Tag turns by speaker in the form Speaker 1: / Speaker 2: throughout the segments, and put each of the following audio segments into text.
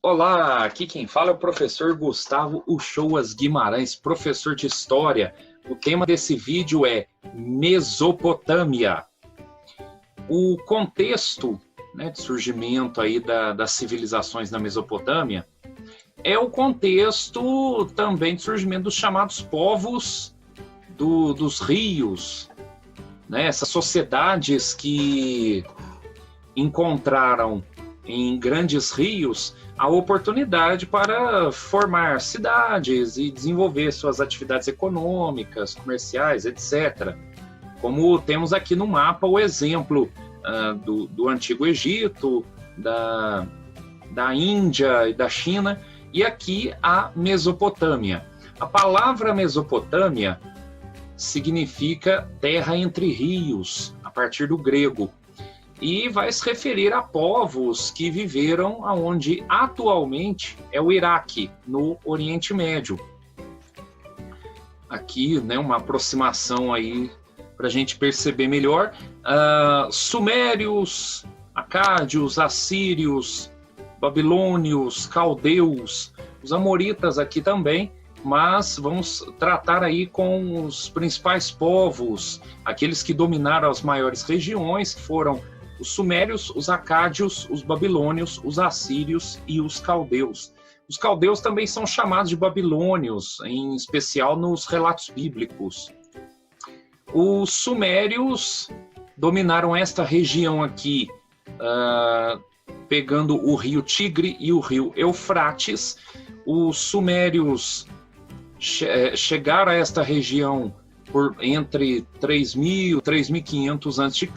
Speaker 1: Olá, aqui quem fala é o professor Gustavo Uchoas Guimarães, professor de História. O tema desse vídeo é Mesopotâmia. O contexto, de surgimento aí das civilizações na Mesopotâmia é o contexto também de surgimento dos chamados povos dos rios, essas sociedades que encontraram em grandes rios a oportunidade para formar cidades e desenvolver suas atividades econômicas, comerciais, etc. Como temos aqui no mapa o exemplo do Antigo Egito, da Índia e da China, e aqui a Mesopotâmia. A palavra Mesopotâmia significa terra entre rios, a partir do grego, e vai se referir a povos que viveram onde atualmente é o Iraque, no Oriente Médio. Aqui, uma aproximação aí para a gente perceber melhor. Sumérios, acádios, assírios, babilônios, caldeus, os amoritas aqui também, mas vamos tratar aí com os principais povos, aqueles que dominaram as maiores regiões, que foram os sumérios, os acádios, os babilônios, os assírios e os caldeus. Os caldeus também são chamados de babilônios, em especial nos relatos bíblicos. Os sumérios dominaram esta região aqui, pegando o rio Tigre e o rio Eufrates. Os sumérios chegaram a esta região por entre 3.000 e 3.500 a.C.,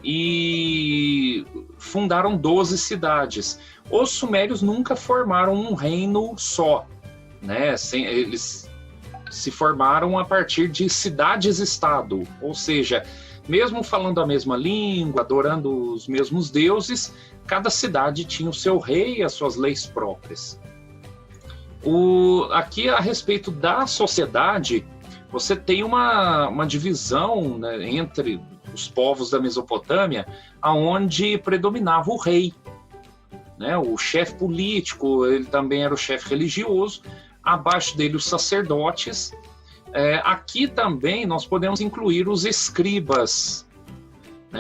Speaker 1: e fundaram 12 cidades. Os sumérios nunca formaram um reino só, eles se formaram a partir de cidades-estado, ou seja, mesmo falando a mesma língua, adorando os mesmos deuses, cada cidade tinha o seu rei e as suas leis próprias. Aqui, a respeito da sociedade, você tem uma divisão entre os povos da Mesopotâmia, aonde predominava o rei, o chefe político, ele também era o chefe religioso, abaixo dele os sacerdotes. Aqui também nós podemos incluir os escribas.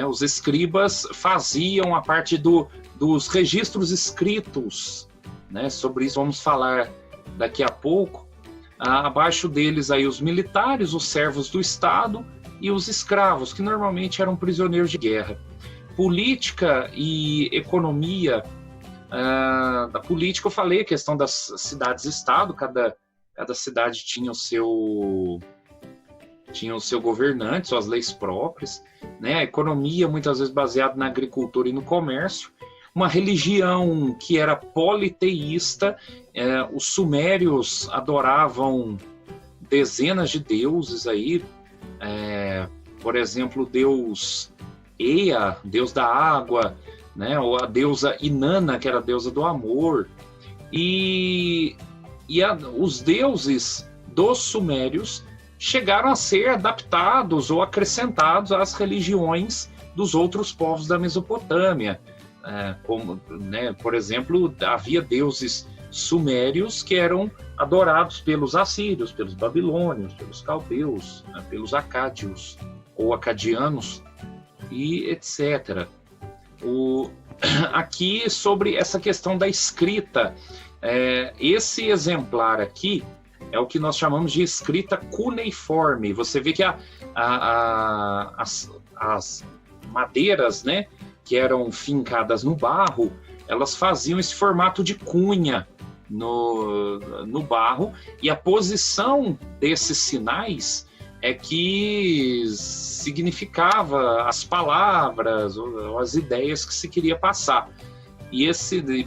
Speaker 1: Os escribas faziam a parte dos registros escritos, sobre isso vamos falar daqui a pouco. Abaixo deles aí os militares, os servos do Estado e os escravos, que normalmente eram prisioneiros de guerra. Política e economia. Da política eu falei, a questão das cidades-estado, cada cidade tinha o seu governante, suas leis próprias. A economia muitas vezes baseada na agricultura e no comércio. Uma religião que era politeísta. Os sumérios adoravam dezenas de deuses aí, por exemplo, o deus Ea, deus da água, ou a deusa Inanna, que era a deusa do amor, e os deuses dos sumérios chegaram a ser adaptados ou acrescentados às religiões dos outros povos da Mesopotâmia, como, por exemplo, havia deuses sumérios que eram adorados pelos assírios, pelos babilônios, pelos caldeus, pelos acádios ou acadianos e etc. Aqui sobre essa questão da escrita, esse exemplar aqui é o que nós chamamos de escrita cuneiforme. Você vê que as madeiras, que eram fincadas no barro, elas faziam esse formato de cunha no barro, e a posição desses sinais é que significava as palavras ou as ideias que se queria passar. E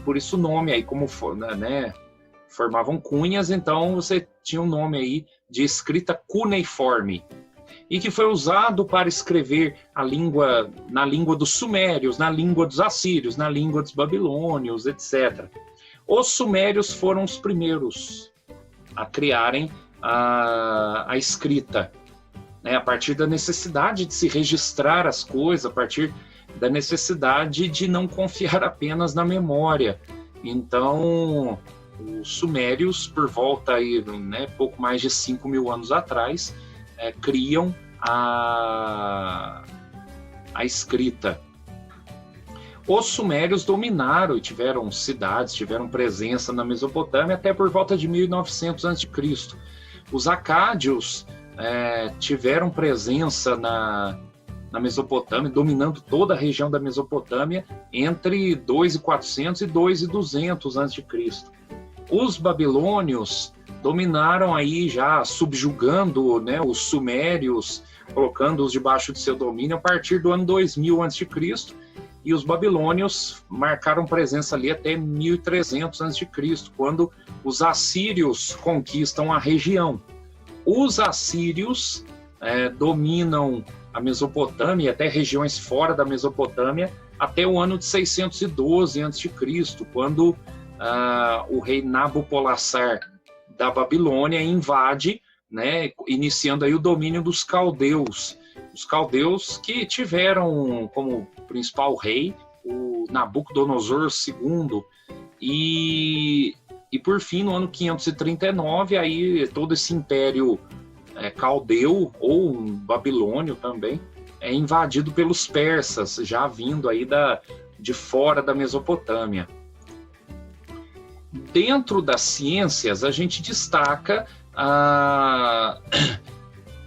Speaker 1: por isso o nome aí, como formavam cunhas, então você tinha um nome aí de escrita cuneiforme, e que foi usado para escrever na língua dos sumérios, na língua dos assírios, na língua dos babilônios, etc. Os sumérios foram os primeiros a criarem a escrita, a partir da necessidade de se registrar as coisas, a partir da necessidade de não confiar apenas na memória, Então, os sumérios, por volta aí, né, pouco mais de 5.000 anos atrás, criam a escrita. Os sumérios dominaram e tiveram cidades, tiveram presença na Mesopotâmia até por volta de 1900 a.C. Os acádios tiveram presença na Mesopotâmia, dominando toda a região da Mesopotâmia entre 2.400 e 2.200 a.C. Os babilônios dominaram aí já subjugando, né, os sumérios, colocando-os debaixo de seu domínio a partir do ano 2000 a.C., e os babilônios marcaram presença ali até 1300 a.C., quando os assírios conquistam a região. Os assírios dominam a Mesopotâmia e até regiões fora da Mesopotâmia até o ano de 612 a.C., quando o rei Nabopolassar da Babilônia invade, né, iniciando aí o domínio dos caldeus. Os caldeus que tiveram como principal rei o Nabucodonosor II, e por fim, no ano 539, aí todo esse império caldeu, ou babilônio também, é invadido pelos persas, já vindo aí de fora da Mesopotâmia. Dentro das ciências, a gente destaca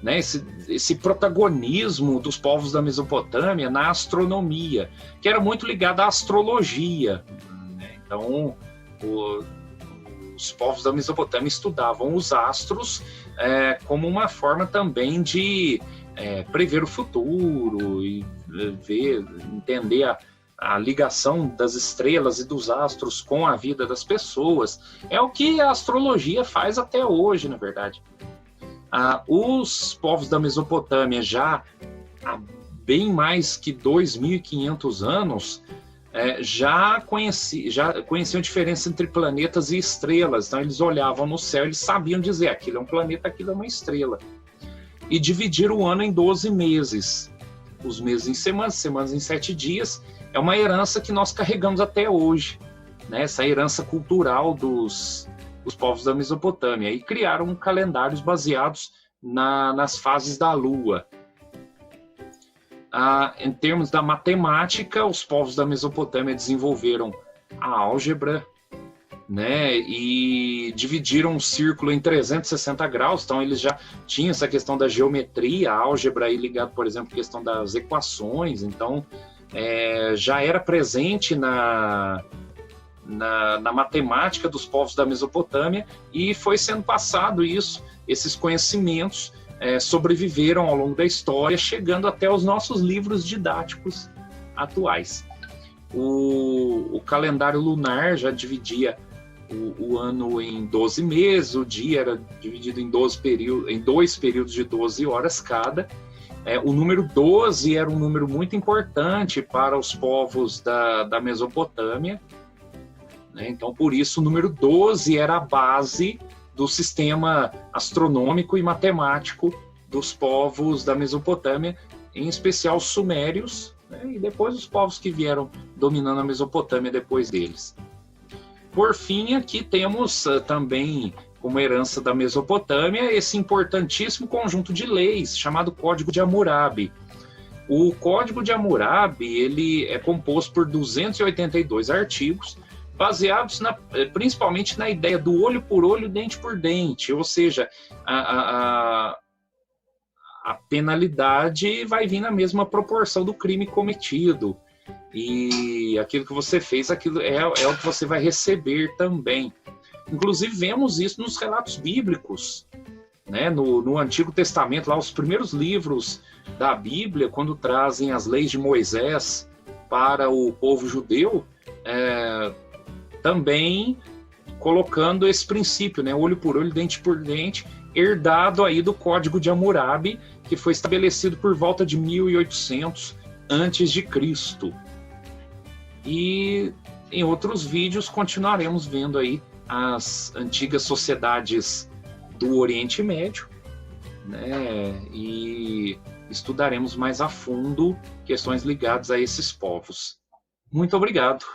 Speaker 1: né, esse protagonismo dos povos da Mesopotâmia na astronomia, que era muito ligada à astrologia, né? Então, os povos da Mesopotâmia estudavam os astros como uma forma também de prever o futuro e entender a ligação das estrelas e dos astros com a vida das pessoas. É o que a astrologia faz até hoje, na verdade. Os povos da Mesopotâmia, já há bem mais que 2.500 anos, já conheciam a diferença entre planetas e estrelas. Então, eles olhavam no céu, eles sabiam dizer aquilo é um planeta, aquilo é uma estrela. E dividiram o ano em 12 meses. Os meses em semanas, semanas em 7 dias. É uma herança que nós carregamos até hoje, né? Essa herança cultural dos povos da Mesopotâmia. E criaram calendários baseados nas fases da Lua. Em termos da matemática, os povos da Mesopotâmia desenvolveram a álgebra, né, e dividiram o círculo em 360 graus, então eles já tinham essa questão da geometria, a álgebra aí ligado, por exemplo, à questão das equações, então já era presente na matemática dos povos da Mesopotâmia, e foi sendo passado esses conhecimentos sobreviveram ao longo da história, chegando até os nossos livros didáticos atuais. O calendário lunar já dividia o ano em 12 meses, o dia era dividido em 2 períodos de 12 horas cada. O número 12 era um número muito importante para os povos da Mesopotâmia, né? Então, por isso, o número 12 era a base do sistema astronômico e matemático dos povos da Mesopotâmia, em especial os sumérios, né? E depois os povos que vieram dominando a Mesopotâmia depois deles. Por fim, aqui temos também, como herança da Mesopotâmia, esse importantíssimo conjunto de leis, chamado Código de Hammurabi. O Código de Hammurabi ele é composto por 282 artigos, baseados principalmente na ideia do olho por olho, dente por dente, ou seja, a penalidade vai vir na mesma proporção do crime cometido. E aquilo que você fez, aquilo é o que você vai receber também. Inclusive, vemos isso nos relatos bíblicos, né? No Antigo Testamento, lá os primeiros livros da Bíblia, quando trazem as leis de Moisés para o povo judeu, também colocando esse princípio, né? Olho por olho, dente por dente, herdado aí do Código de Hammurabi, que foi estabelecido por volta de 1800 antes de Cristo. E em outros vídeos continuaremos vendo aí as antigas sociedades do Oriente Médio, né? E estudaremos mais a fundo questões ligadas a esses povos. Muito obrigado.